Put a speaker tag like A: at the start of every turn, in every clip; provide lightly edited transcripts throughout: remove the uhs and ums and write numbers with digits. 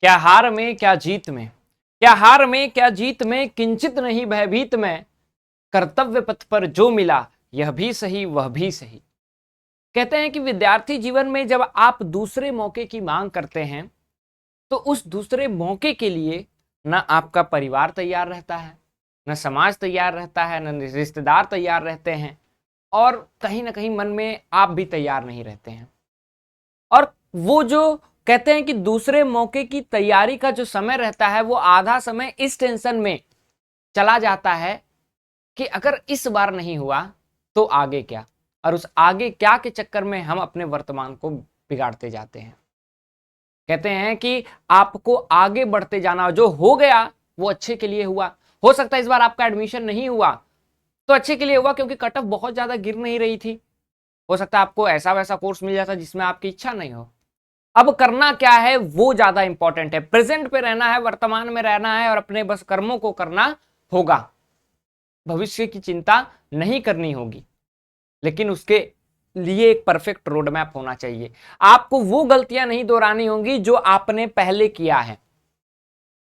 A: क्या हार में क्या जीत में, क्या हार में क्या जीत में, किंचित नहीं भयभीत में, कर्तव्य पथ पर जो मिला यह भी सही वह भी सही। कहते हैं कि विद्यार्थी जीवन में जब आप दूसरे मौके की मांग करते हैं तो उस दूसरे मौके के लिए न आपका परिवार तैयार रहता है, न समाज तैयार रहता है, न रिश्तेदार तैयार रहते हैं, और कहीं ना कहीं मन में आप भी तैयार नहीं रहते हैं। और वो जो कहते हैं कि दूसरे मौके की तैयारी का जो समय रहता है वो आधा समय इस टेंशन में चला जाता है कि अगर इस बार नहीं हुआ तो आगे क्या, और उस आगे क्या के चक्कर में हम अपने वर्तमान को बिगाड़ते जाते हैं। कहते हैं कि आपको आगे बढ़ते जाना, जो हो गया वो अच्छे के लिए हुआ। हो सकता है इस बार आपका एडमिशन नहीं हुआ तो अच्छे के लिए हुआ, क्योंकि कट ऑफ बहुत ज्यादा गिर नहीं रही थी। हो सकता है आपको ऐसा वैसा कोर्स मिल जाता जिसमें आपकी इच्छा नहीं हो। अब करना क्या है वो ज्यादा इंपॉर्टेंट है, प्रेजेंट पे रहना है, वर्तमान में रहना है और अपने बस कर्मों को करना होगा। भविष्य की चिंता नहीं करनी होगी, लेकिन उसके लिए एक परफेक्ट रोड मैप होना चाहिए। आपको वो गलतियां नहीं दोहरानी होंगी जो आपने पहले किया है,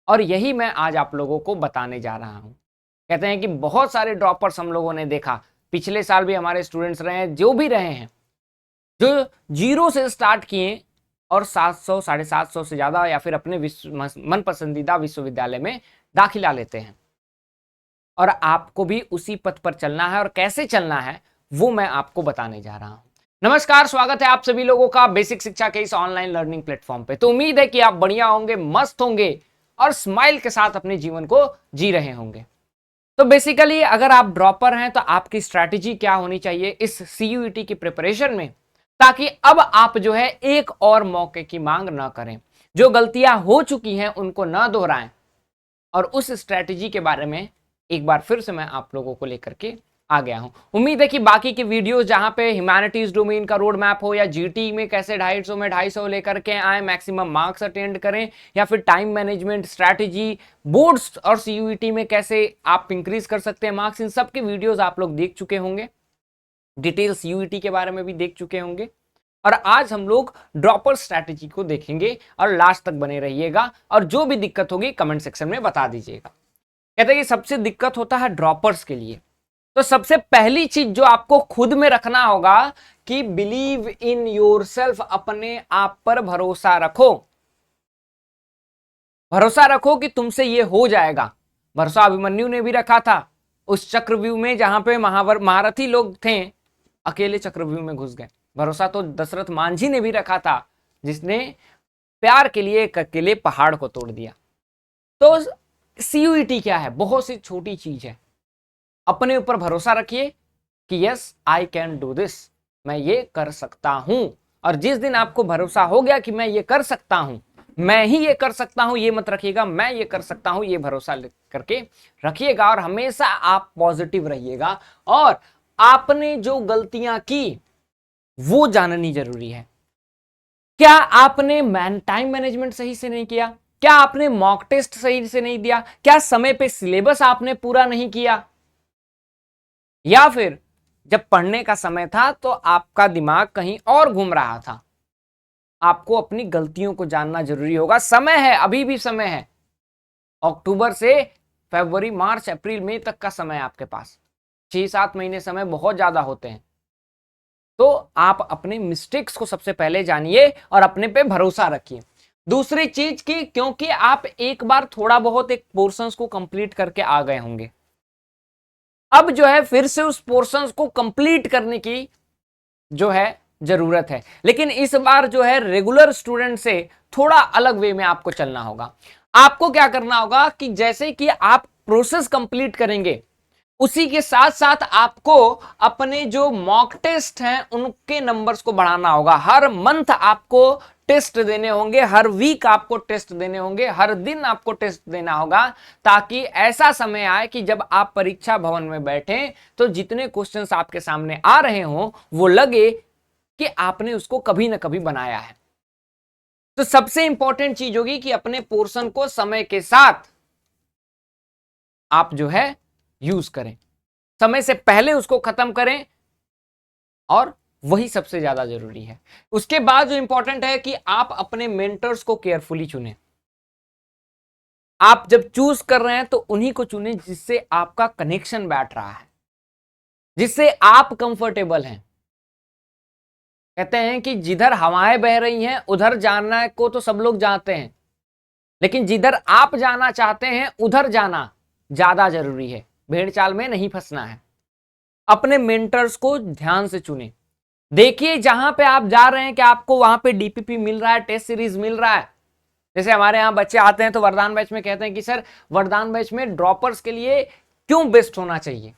A: और यही मैं आज आप लोगों को बताने जा रहा हूं। कहते हैं कि बहुत सारे ड्रॉपर्स हम लोगों ने देखा, पिछले साल भी हमारे स्टूडेंट्स रहे हैं, जो भी रहे हैं, जो जीरो से स्टार्ट किए और 700 750 से ज्यादा या फिर अपने मन पसंदीदा विश्वविद्यालय में दाखिला लेते हैं। और आपको भी उसी पथ पर चलना है, और कैसे चलना है वो मैं आपको बताने जा रहा हूं। नमस्कार, स्वागत है आप सभी लोगों का बेसिक शिक्षा के इस ऑनलाइन लर्निंग प्लेटफॉर्म पे। तो उम्मीद है कि आप बढ़िया होंगे, मस्त होंगे और स्माइल के साथ अपने जीवन को जी रहे होंगे। तो बेसिकली अगर आप ड्रॉपर हैं तो आपकी स्ट्रैटेजी क्या होनी चाहिए इस सीयूईटी की प्रिपरेशन में, ताकि अब आप जो है एक और मौके की मांग ना करें, जो गलतियां हो चुकी हैं उनको ना दोहराएं। और उस स्ट्रैटेजी के बारे में एक बार फिर से मैं आप लोगों को लेकर के आ गया हूं। उम्मीद है कि बाकी के वीडियोस जहां पे ह्यूमैनिटीज डोमेन का रोड मैप हो, या जीटी में कैसे 250 में 250 लेकर के आए, मैक्सिमम मार्क्स अटेंड करें, या फिर टाइम मैनेजमेंट स्ट्रैटेजी, बोर्ड्स और सीयूईटी में कैसे आप इंक्रीज कर सकते हैं मार्क्स, इन सब के वीडियोस आप लोग देख चुके होंगे। डिटेल सीयूईटी के बारे में भी देख चुके होंगे। और आज हम लोग ड्रॉपर स्ट्रैटेजी को देखेंगे, और लास्ट तक बने रहिएगा, और जो भी दिक्कत होगी कमेंट सेक्शन में बता दीजिएगा। कहते हैं कि सबसे दिक्कत होता है ड्रॉपर्स के लिए। तो सबसे पहली चीज जो आपको खुद में रखना होगा कि बिलीव इन योरसेल्फ, अपने आप पर भरोसा रखो। भरोसा रखो कि तुमसे ये हो जाएगा। भरोसा अभिमन्यु ने भी रखा था उस चक्रव्यूह में, जहां पे महारथी लोग थे, अकेले चक्रव्यूह में घुस गए। भरोसा तो दशरथ मांझी ने भी रखा था, जिसने प्यार के लिए एक अकेले पहाड़ को तोड़ दिया। तो सीयूईटी क्या है? बहुत सी छोटी चीज है। अपने ऊपर भरोसा रखिए कि yes I can do this, मैं ये कर सकता हूं। और जिस दिन आपको भरोसा हो गया कि मैं ये कर सकता हूं, मैं ही ये कर सकता हूं, ये मत रखिएगा मैं ये कर सकता हूं, ये भरोसा करके रखिएगा। और हमेशा आप पॉजिटिव रहिएगा, और आपने जो गलतियां की वो जाननी जरूरी है। क्या आपने टाइम मैनेजमेंट सही से नहीं किया? क्या आपने मॉक टेस्ट सही से नहीं दिया? क्या समय पे सिलेबस आपने पूरा नहीं किया? या फिर जब पढ़ने का समय था तो आपका दिमाग कहीं और घूम रहा था? आपको अपनी गलतियों को जानना जरूरी होगा। समय है, अभी भी समय है। अक्टूबर से फरवरी, मार्च, अप्रैल, मई तक का समय आपके पास, 6-7 महीने समय बहुत ज्यादा होते हैं। तो आप अपने मिस्टेक्स को सबसे पहले जानिए और अपने पे भरोसा रखिए। दूसरी चीज की, क्योंकि आप एक बार थोड़ा बहुत एक पोर्शंस को कंप्लीट करके आ गए होंगे, अब जो है फिर से उस पोर्शंस को कंप्लीट करने की जो है जरूरत है। लेकिन इस बार जो है रेगुलर स्टूडेंट से थोड़ा अलग वे में आपको चलना होगा। आपको क्या करना होगा कि जैसे कि आप प्रोसेस कंप्लीट करेंगे, उसी के साथ साथ आपको अपने जो मॉक टेस्ट हैं उनके नंबर्स को बढ़ाना होगा। हर मंथ आपको टेस्ट देने होंगे, हर वीक आपको टेस्ट देने होंगे, हर दिन आपको टेस्ट देना होगा, ताकि ऐसा समय आए कि जब आप परीक्षा भवन में बैठें तो जितने क्वेश्चंस आपके सामने आ रहे हों वो लगे कि आपने उसको कभी ना कभी बनाया है। तो सबसे इंपॉर्टेंट चीज होगी कि अपने पोर्शन को समय के साथ आप जो है यूज करें, समय से पहले उसको खत्म करें, और वही सबसे ज्यादा जरूरी है। उसके बाद जो इंपॉर्टेंट है कि आप अपने मेंटर्स को केयरफुली चुनें। आप जब चूज कर रहे हैं तो उन्हीं को चुने जिससे आपका कनेक्शन बैठ रहा है, जिससे आप कंफर्टेबल हैं। कहते हैं कि जिधर हवाएं बह रही हैं उधर जाना को तो सब लोग जानते हैं, लेकिन जिधर आप जाना चाहते हैं उधर जाना ज्यादा जरूरी है। भेड़ चाल में नहीं फंसना है। अपने मेंटर्स को ध्यान से चुने। देखिए जहां पे आप जा रहे हैं कि आपको वहां पे डीपीपी मिल रहा है, टेस्ट सीरीज मिल रहा है। जैसे हमारे यहाँ बच्चे आते हैं तो वरदान बैच में कहते हैं कि सर वरदान बैच में ड्रॉपर्स के लिए क्यों बेस्ट होना चाहिए।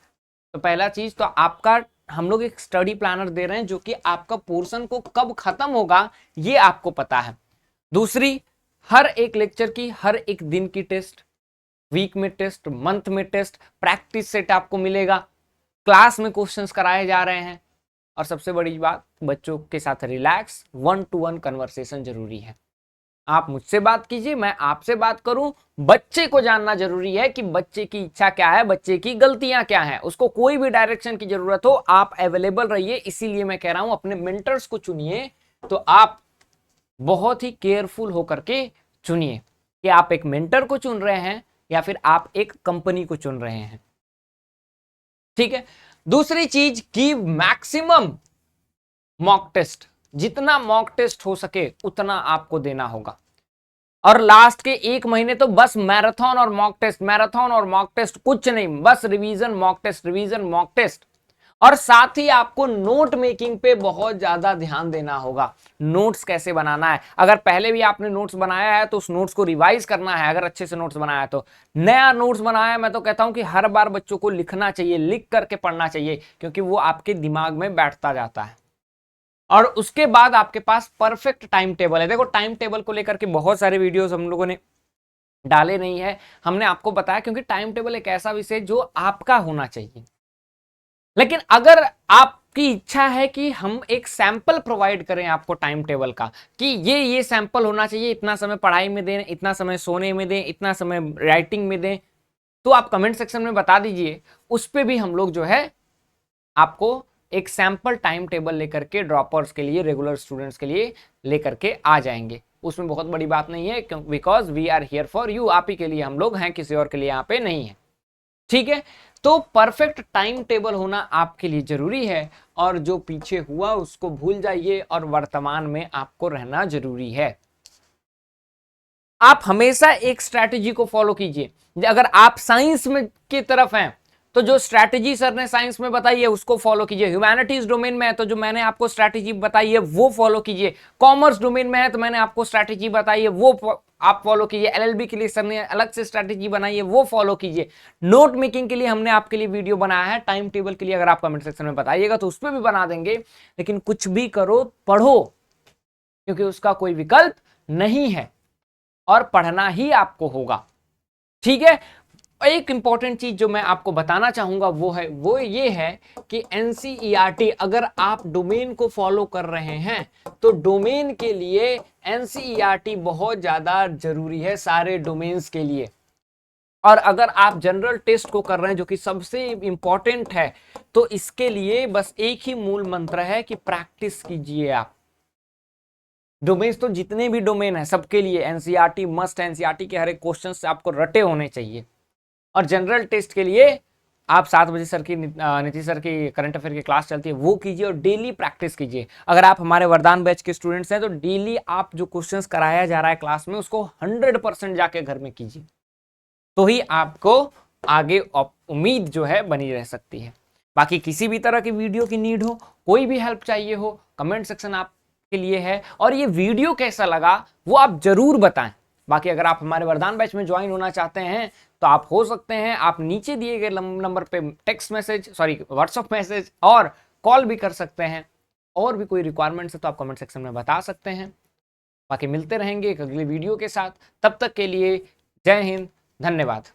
A: तो पहला चीज तो आपका, हम लोग एक स्टडी प्लानर दे रहे हैं जो कि आपका पोर्शन को कब खत्म होगा ये आपको पता है। दूसरी, हर एक लेक्चर की हर एक दिन की टेस्ट, वीक में टेस्ट, मंथ में टेस्ट, प्रैक्टिस सेट आपको मिलेगा। क्लास में क्वेश्चंस कराए जा रहे हैं। और सबसे बड़ी बात, बच्चों के साथ रिलैक्स 1-to-1 कन्वर्सेशन जरूरी है। आप मुझसे बात कीजिए, मैं आपसे बात करूं। बच्चे को जानना जरूरी है कि बच्चे की इच्छा क्या है, बच्चे की गलतियां क्या हैं। उसको कोई भी डायरेक्शन की जरूरत हो आप अवेलेबल रहिए। इसीलिए मैं कह रहा हूं अपने मेंटर्स को चुनिए तो आप बहुत ही केयरफुल होकर के चुनिए कि आप एक मेंटर को चुन रहे हैं या फिर आप एक कंपनी को चुन रहे हैं। ठीक है। दूसरी चीज, गिव मैक्सिमम मॉक टेस्ट। जितना मॉक टेस्ट हो सके उतना आपको देना होगा। और लास्ट के 1 महीने तो बस मैराथन और मॉक टेस्ट, मैराथन और मॉक टेस्ट, कुछ नहीं, बस revision mock test, revision mock test. और साथ ही आपको नोट मेकिंग पे बहुत ज्यादा ध्यान देना होगा। नोट्स कैसे बनाना है, अगर पहले भी आपने नोट्स बनाया है तो उस नोट्स को रिवाइज करना है। अगर अच्छे से नोट्स बनाया है तो नया नोट्स बनाया है, मैं तो कहता हूं कि हर बार बच्चों को लिखना चाहिए, लिख करके पढ़ना चाहिए, क्योंकि वो आपके दिमाग में बैठता जाता है। और उसके बाद आपके पास परफेक्ट टाइम टेबल है। देखो टाइम टेबल को लेकर के बहुत सारे वीडियोस हम लोगों ने डाले नहीं है, हमने आपको बताया क्योंकि टाइम टेबल एक ऐसा विषय जो आपका होना चाहिए। लेकिन अगर आपकी इच्छा है कि हम एक सैंपल प्रोवाइड करें आपको टाइम टेबल का, कि ये सैंपल होना चाहिए, इतना समय पढ़ाई में दें, इतना समय सोने में दें, इतना समय राइटिंग में दें, तो आप कमेंट सेक्शन में बता दीजिए। उस पर भी हम लोग जो है आपको एक सैंपल टाइम टेबल लेकर के ड्रॉपर्स के लिए, रेगुलर स्टूडेंट्स के लिए लेकर के आ जाएंगे। उसमें बहुत बड़ी बात नहीं है, because we are here for you. आप ही के लिए हम लोग हैं, किसी और के लिए यहाँ पे नहीं है। ठीक है। तो परफेक्ट टाइम टेबल होना आपके लिए जरूरी है। और जो पीछे हुआ उसको भूल जाइए और वर्तमान में आपको रहना जरूरी है। आप हमेशा एक स्ट्रैटेजी को फॉलो कीजिए। अगर आप साइंस में की तरफ हैं तो जो स्ट्रैटेजी सर ने साइंस में बताई है उसको फॉलो कीजिए। ह्यूमैनिटीज डोमेन में है तो जो मैंने आपको स्ट्रैटेजी बताई है वो फॉलो कीजिए। कॉमर्स डोमेन में है तो मैंने आपको स्ट्रैटेजी बताई है वो आप फॉलो कीजिए। एलएलबी के लिए सर ने अलग से स्ट्रैटेजी बनाई है वो फॉलो कीजिए। नोट मेकिंग के लिए हमने आपके लिए वीडियो बनाया है। टाइम टेबल के लिए अगर आप कमेंट सेक्शन में बताइएगा तो उस पर भी बना देंगे। लेकिन कुछ भी करो, पढ़ो, क्योंकि उसका कोई विकल्प नहीं है और पढ़ना ही आपको होगा। ठीक है। एक इंपॉर्टेंट चीज जो मैं आपको बताना चाहूंगा वो ये है कि एनसीईआरटी, अगर आप डोमेन को फॉलो कर रहे हैं तो डोमेन के लिए एनसीईआरटी बहुत ज्यादा जरूरी है, सारे डोमेन्स के लिए। और अगर आप जनरल टेस्ट को कर रहे हैं जो कि सबसे इंपॉर्टेंट है, तो इसके लिए बस एक ही मूल मंत्र है कि प्रैक्टिस कीजिए आप। डोमेन्स तो जितने भी डोमेन है सबके लिए एनसीईआरटी मस्ट है। एनसीईआरटी के हर एक क्वेश्चन से आपको रटे होने चाहिए। और जनरल टेस्ट के लिए आप 7 बजे सर की नीतीश सर की करंट अफेयर की क्लास चलती है वो कीजिए और डेली प्रैक्टिस कीजिए। अगर आप हमारे वरदान बैच के स्टूडेंट्स हैं तो डेली आप जो क्वेश्चंस कराया जा रहा है क्लास में उसको 100% जाके घर में कीजिए, तो ही आपको आगे उम्मीद जो है बनी रह सकती है। बाकी किसी भी तरह की वीडियो की नीड हो, कोई भी हेल्प चाहिए हो, कमेंट सेक्शन आपके लिए है। और ये वीडियो कैसा लगा वो आप जरूर बताएं। बाकी अगर आप हमारे वरदान बैच में ज्वाइन होना चाहते हैं तो आप हो सकते हैं, आप नीचे दिए गए नंबर पे टेक्स्ट मैसेज, व्हाट्सएप मैसेज और कॉल भी कर सकते हैं। और भी कोई रिक्वायरमेंट्स है तो आप कमेंट सेक्शन में बता सकते हैं। बाकी मिलते रहेंगे एक अगली वीडियो के साथ। तब तक के लिए जय हिंद, धन्यवाद।